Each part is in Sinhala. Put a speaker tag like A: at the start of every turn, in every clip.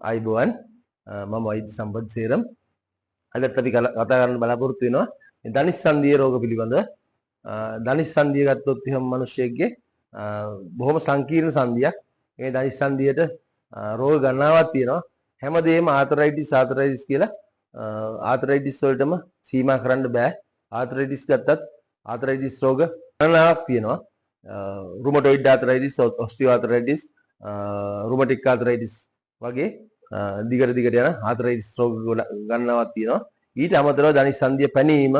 A: ආයිබෝවන් මම වෛද්‍ය සම්පත් සේරම් අදත් අපි කතා කරන්න බලාපොරොත්තු වෙනවා ධනිස් සංධියේ රෝග පිළිබඳව. ධනිස් සංධිය ගත්තොත් එහෙම මිනිස්සෙක්ගේ බොහොම සංකීර්ණ සංධියක්. මේ ධනිස් සංධියට රෝග ගණනාවක් තියෙනවා. හැමදේම ආතරයිටිස් කියලා ආතරයිටිස් වලටම සීමා කරන්න බෑ. ආතරයිටිස් ගත්තත් ආතරයිටිස් රෝග ගණනාවක් තියෙනවා. රුමටොයිඩ් ආතරයිටිස්, ඔස්ටියෝ ආතරයිටිස්, රුමටික් ආතරයිටිස් වගේ දිගට යන ආතරයිටිස් රෝග ගණනාවක් තියෙනවා. ඊට අමතරව ධනිස් සංධිය පැනීම,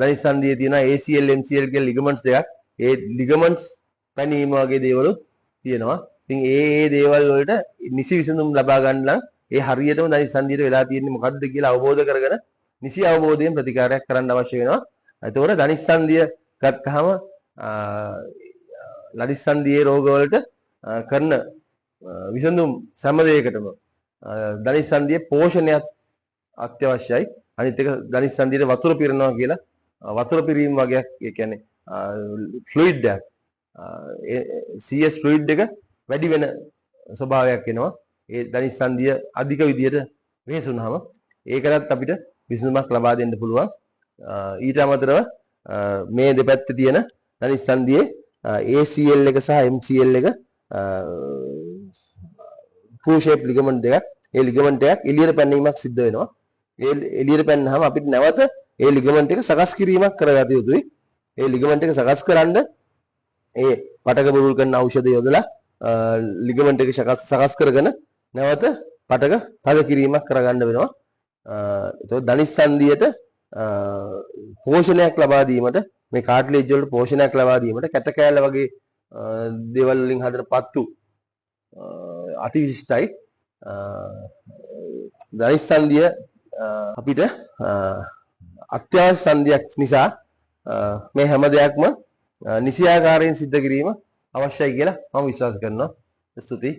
A: ධනිස් සංධියේ තියෙන ACL MCL කියලා ලිගමන්ට්ස් දෙකක්. ඒ ලිගමන්ට්ස් පැනීම වගේ දේවල් තියෙනවා. ඉතින් ඒ දේවල් වලට නිසි විසඳුම් ලබා ගන්න නම් ඒ හරියටම ධනිස් සංධියට වෙලා තියෙන්නේ මොකද්ද කියලා අවබෝධ කරගෙන නිසි අවබෝධයෙන් ප්‍රතිකාරයක් කරන්න අවශ්‍ය වෙනවා. එතකොට ධනිස් සංධිය ගත්තාම ධනිස් සංධියේ රෝග වලට කරන විසඳුම් සෑම දෙයකටම ධනිස් සංධියේ පෝෂණයක් අත්‍යවශ්‍යයි. අනිත් එක ධනිස් සංධියට වතුර පිරනවා කියලා වතුර පිරීම වගේක්, ඒ කියන්නේ ෆ්ලුයිඩ් එකක්, CS ෆ්ලුයිඩ් එක වැඩි වෙන ස්වභාවයක් එනවා. ඒ ධනිස් සංධිය අධික විදියට වෙහෙසුනහම ඒකටත් අපිට විසඳුමක් ලබා දෙන්න පුළුවන්. ඊට අමතරව මේ දෙපැත්තේ තියෙන ධනිස් සංධියේ ACL එක සහ MCL එක ෆූ ෂේප් ලිගමන්ට් දෙකක්. ඒ ලිගමන්ට් එකක් එළියට පැනීමක් සිද්ධ වෙනවා. ඒ එළියට පැනනහම අපිට නැවත ඒ ලිගමන්ට් එක සකස් කිරීමක් කරගත යුතුයි. ඒ ලිගමන්ට් එක සකස් කරන්න ඒ පටක බුරුල් කරන ඖෂධ යොදලා ලිගමන්ට් එක සකස් කරගෙන නැවත පටක තද කිරීමක් කරගන්න වෙනවා. ඒතකොට ධනිස් සංධියට පෝෂණයක් ලබා දීමට, මේ කාට්ලේජ් වලට පෝෂණයක් ලබා දීමට කැට කෑල්ල වගේ දේවල් වලින් හදන පත්තු අතිවිශිෂ්ටයි. ධනිස් සංධිය අපිට අත්‍යවශ්‍ය සංධියක් නිසා මේ හැම දෙයක්ම නිසි ආකාරයෙන් සිද්ධ කිරීම අවශ්‍යයි කියලා මම විශ්වාස කරනවා. ස්තුතියි.